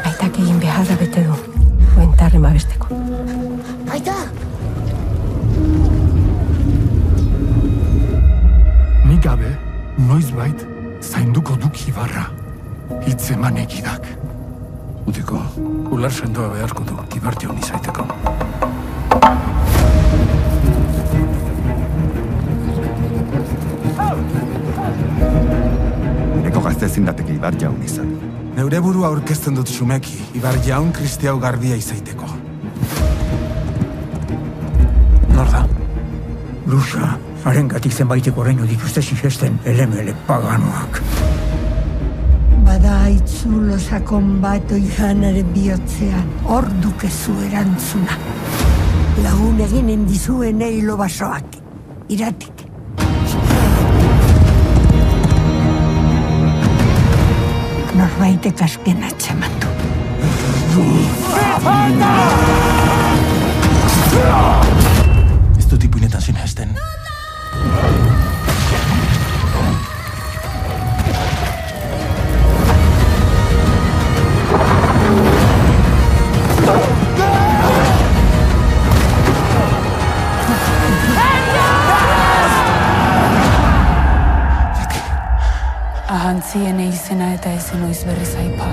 Aitak egin beharra bete du, oentarre mabesteko. Aita! Nik gabe, noizbait, zainduko duk Ibarra. Hitz eman egidak. Utiko, ular sendoa beharko du, Ibarja honi zaiteko. Eko gazte ezin dateke Ibarja honi izan. Neure burua aurkezten dut xumeki, Ibarja hon kristiau garbia izaiteko. Nor da? Lusa, harengatik zenbaiteko oraino dituzte sinesten elemele paganoak. Bada aitzulo sakon bat oihanaren bihotzean, hor dukezu erantzuna. Lagun eginen dizuen eilo basoak, iratik. Norbaitek azken atxeman du. Ez dut ipuinetan sinesten. Ahantzien izena eta ezen oiz berriz aipa.